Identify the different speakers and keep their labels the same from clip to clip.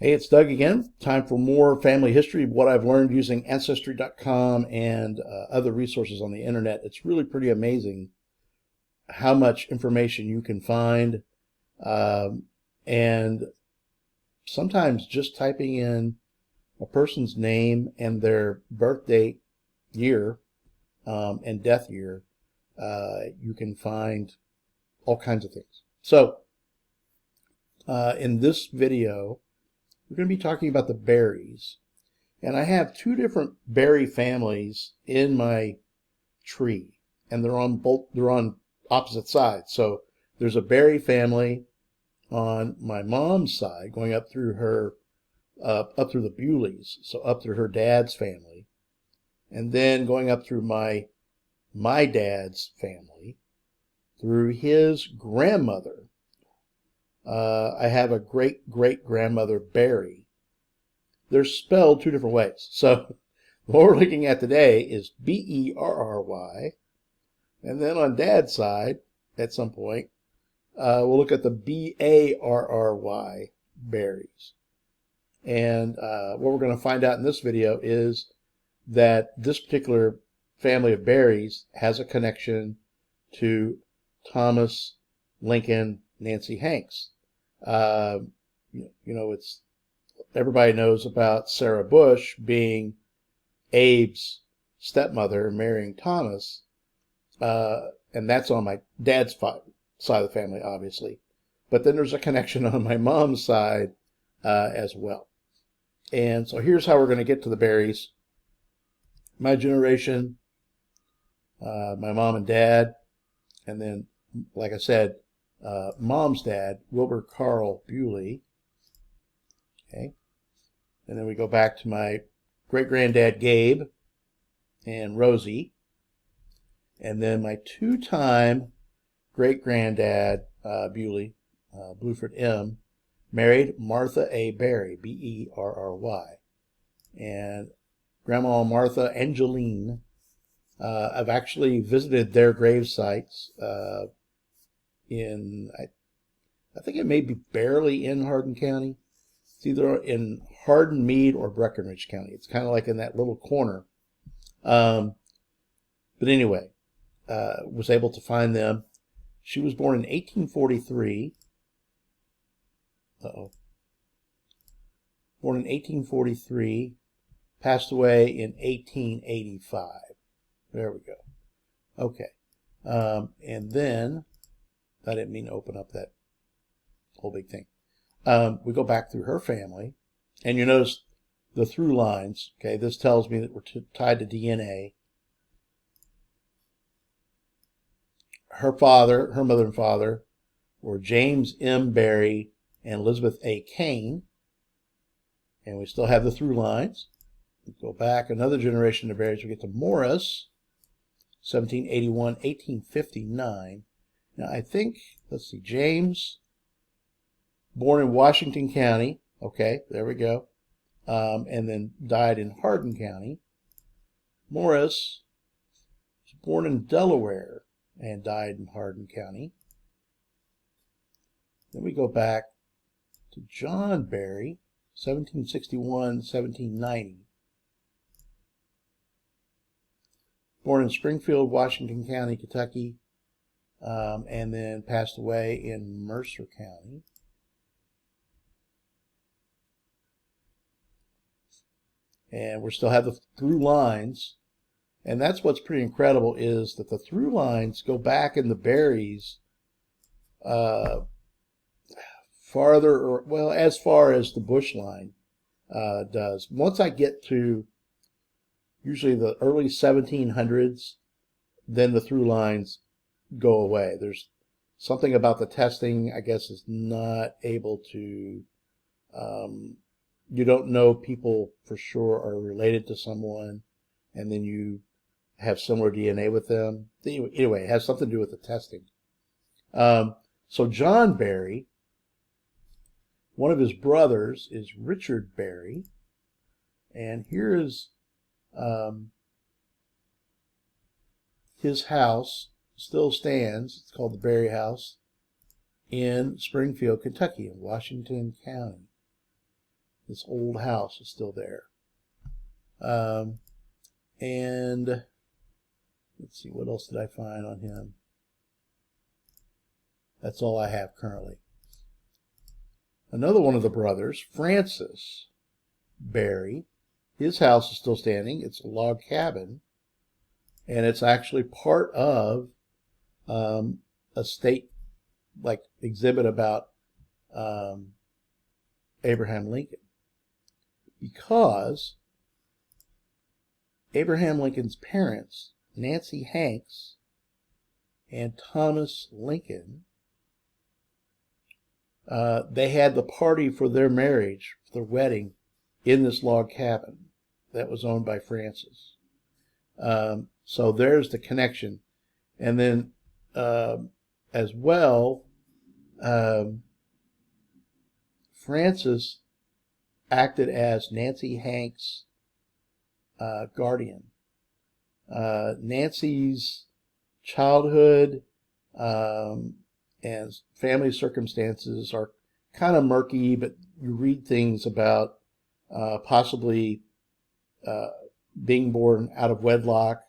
Speaker 1: Hey, it's Doug again. Time for more family history, what I've learned using Ancestry.com and other resources on the internet. It's really pretty amazing how much information you can find. And sometimes just typing in a person's name and their birth date, year, and death year, you can find all kinds of things. So, in this video, we're going to be talking about the berries. And I have two different berry families in my tree, and they're on opposite sides. So there's a berry family on my mom's side going up through up through the Bewleys, so up through her dad's family, and then going up through my dad's family through his grandmother. I have a great-great-grandmother Berry. They're spelled two different ways. So what we're looking at today is Berry. And then on Dad's side, at some point, we'll look at the Barry berries. And what we're going to find out in this video is that this particular family of berries has a connection to Thomas Lincoln Nancy Hanks. It's everybody knows about Sarah Bush being Abe's stepmother marrying Thomas, and that's on my dad's side of the family, obviously. But then there's a connection on my mom's side as well. And so here's how we're going to get to the berries. My generation, my mom and dad, and then, like I said, mom's dad, Wilbur Carl Bewley. Okay. And then we go back to my great-granddad Gabe and Rosie. And then my two-time great-granddad Bewley, Bluford M., married Martha A. Berry, Berry. And Grandma Martha Angelina, I've actually visited their grave sites I think it may be barely in Hardin County. It's either in Hardin, Meade, or Breckinridge County. It's kind of like in that little corner. But anyway, was able to find them. She was born in 1843. Born in 1843, passed away in 1885. There we go. Okay. And then, I didn't mean to open up that whole big thing. We go back through her family, and you notice the through lines. Okay, this tells me that we're tied to DNA. Her mother and father, were James M. Berry and Elizabeth A. Kane, and we still have the through lines. We go back another generation of Berries. We get to Morris, 1781, 1859. Now I think, let's see, James, born in Washington County. Okay, there we go. And then died in Hardin County. Morris was born in Delaware and died in Hardin County. Then we go back to John Berry, 1761, 1790. Born in Springfield, Washington County, Kentucky, and then passed away in Mercer County. And we still have the through lines. And that's what's pretty incredible, is that the through lines go back in the berries farther, as far as the bush line does. Once I get to usually the early 1700s, then the through lines go away. There's something about the testing, I guess, is not able to, you don't know people for sure are related to someone, and then you have similar DNA with them. Anyway, it has something to do with the testing. So John Berry, one of his brothers is Richard Berry, and here is his house. Still stands. It's called the Berry House in Springfield, Kentucky, in Washington County. This old house is still there. And let's see, what else did I find on him? That's all I have currently. Another one of the brothers, Francis Berry, his house is still standing. It's a log cabin, and it's actually part of a state like exhibit about Abraham Lincoln, because Abraham Lincoln's parents, Nancy Hanks and Thomas Lincoln, they had the party for their marriage, for their wedding, in this log cabin that was owned by Francis. So there's the connection. And then as well, Francis acted as Nancy Hanks' guardian. Nancy's childhood and family circumstances are kind of murky, but you read things about possibly being born out of wedlock,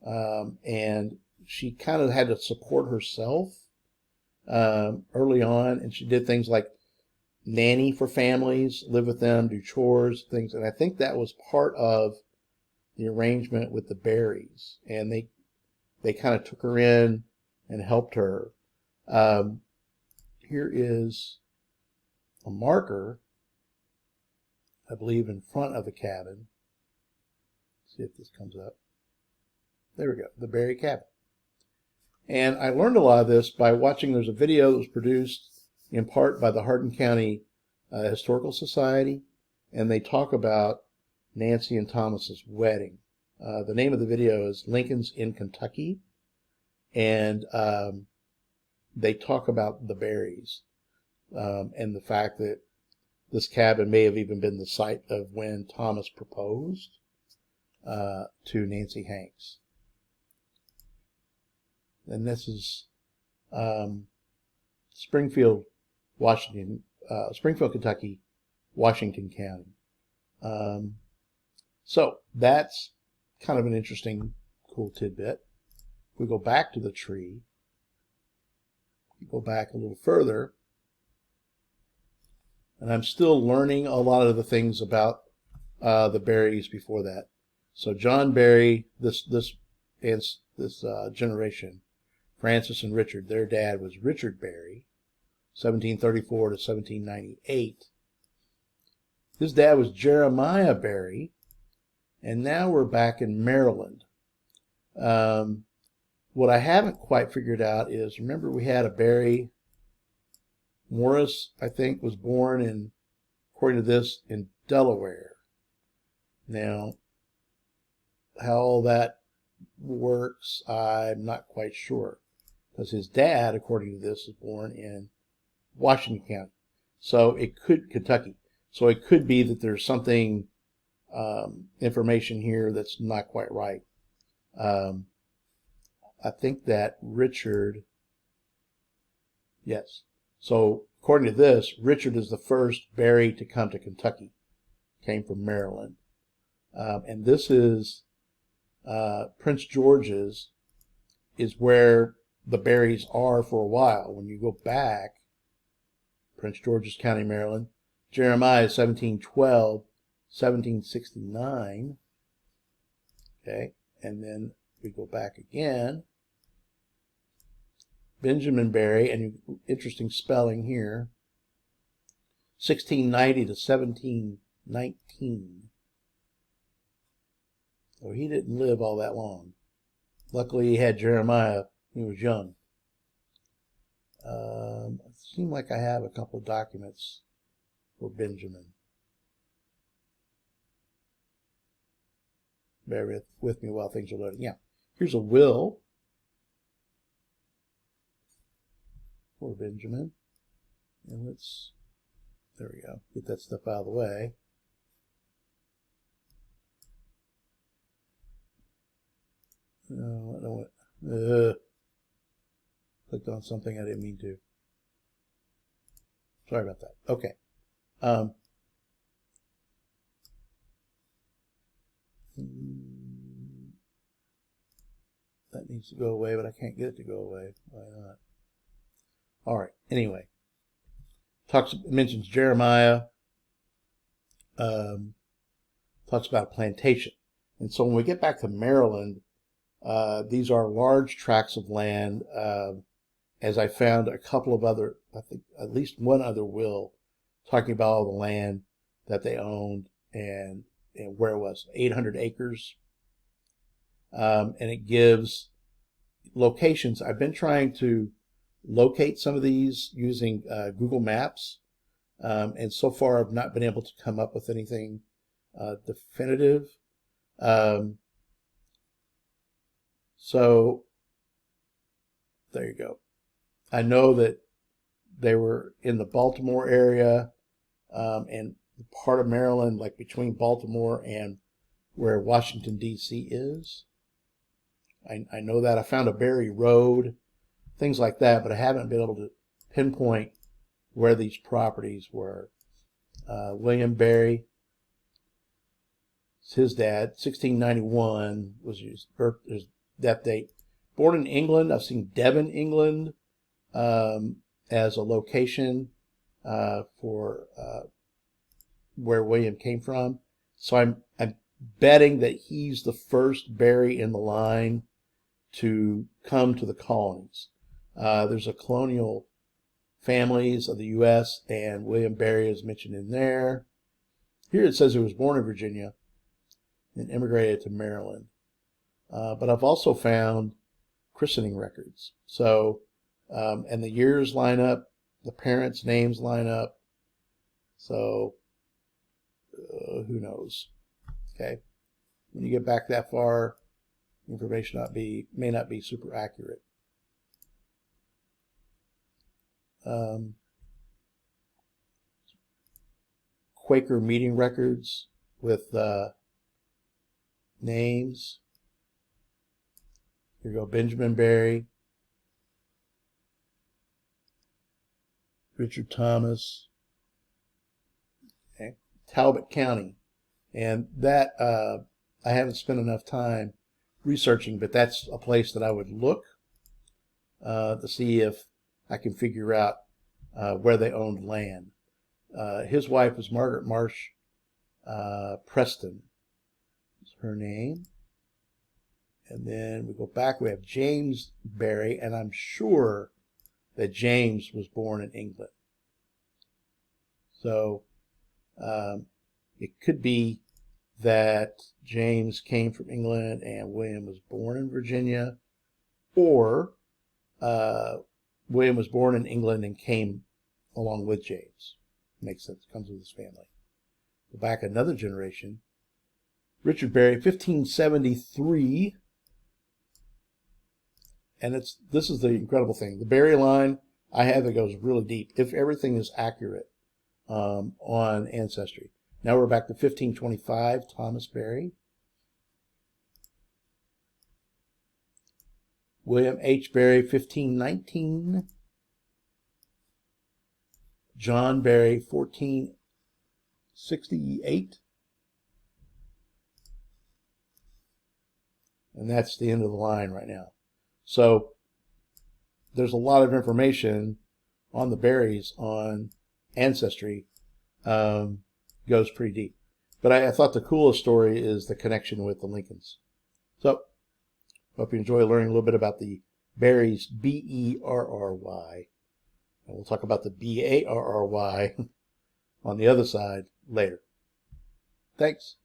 Speaker 1: and she kind of had to support herself early on, and she did things like nanny for families, live with them, do chores, things, and I think that was part of the arrangement with the Berries, and they kind of took her in and helped her. Here is a marker, I believe, in front of the cabin. Let's see if this comes up. There we go, the Berry cabin. And I learned a lot of this by watching, there's a video that was produced in part by the Hardin County Historical Society, and they talk about Nancy and Thomas's wedding. The name of the video is Lincoln's in Kentucky, and they talk about the Berries and the fact that this cabin may have even been the site of when Thomas proposed to Nancy Hanks. And this is Springfield, Washington, Springfield, Kentucky, Washington County. So that's kind of an interesting, cool tidbit. If we go back to the tree, go back a little further, and I'm still learning a lot of the things about the Berries before that. So John Berry, this generation, Francis and Richard, their dad was Richard Berry, 1734 to 1798. His dad was Jeremiah Berry, and now we're back in Maryland. What I haven't quite figured out is, remember we had a Berry. Morris, I think, was born in, according to this, in Delaware. Now, how all that works, I'm not quite sure, because his dad, according to this, was born in Washington County. So it could, Kentucky. So it could be that there's something, information here that's not quite right. I think that Richard, yes. So according to this, Richard is the first Berry to come to Kentucky. Came from Maryland. And this is Prince George's, is where the Berries are for a while. When you go back, Prince George's County, Maryland, Jeremiah 1712, 1769. Okay, and then we go back again. Benjamin Berry, and interesting spelling here, 1690 to 1719. So he didn't live all that long. Luckily, he had Jeremiah when he was young. It seems like I have a couple of documents for Benjamin. Bear with me while things are loading. Yeah, here's a will for Benjamin. And let's, there we go, get that stuff out of the way. No, I don't want, clicked on something I didn't mean to. Sorry about that. Okay. That needs to go away, but I can't get it to go away. Why not? All right. Anyway, mentions Jeremiah. Talks about a plantation. And so when we get back to Maryland, these are large tracts of land. As I found a couple of other, I think at least one other will, talking about all the land that they owned and where it was, 800 acres. And it gives locations. I've been trying to locate some of these using Google Maps, and so far I've not been able to come up with anything definitive. So there you go. I know that they were in the Baltimore area, and part of Maryland, like between Baltimore and where Washington, D.C. is. I know that. I found a Berry Road, things like that, but I haven't been able to pinpoint where these properties were. William Berry, his dad, 1691 was his death date. Born in England. I've seen Devon, England, as a location for where William came from. So I'm betting that he's the first Berry in the line to come to the colonies. There's a colonial families of the U.S., and William Berry is mentioned in there. Here it says he was born in Virginia and immigrated to Maryland. But I've also found christening records. So, and the years line up, the parents' names line up. So, who knows? Okay. When you get back that far, information may not be super accurate. Quaker meeting records with names. Here you go, Benjamin Berry, Richard Thomas, okay. Talbot County. And that I haven't spent enough time researching, but that's a place that I would look to see if I can figure out where they owned land. His wife was Margaret Marsh Preston, is her name. And then we go back, we have James Berry, and I'm sure that James was born in England. So it could be that James came from England and William was born in Virginia, or William was born in England and came along with James. Makes sense, comes with his family. Go back another generation. Richard Berry, 1573. And this is the incredible thing. The Berry line, I have that goes really deep, if everything is accurate on Ancestry. Now we're back to 1525, Thomas Berry. William H. Berry, 1519. John Berry, 1468. And that's the end of the line right now. So there's a lot of information on the Berries on Ancestry. Goes pretty deep. But I thought the coolest story is the connection with the Lincolns. So hope you enjoy learning a little bit about the Berries, B-E-R-R-Y. And we'll talk about the B-A-R-R-Y on the other side later. Thanks.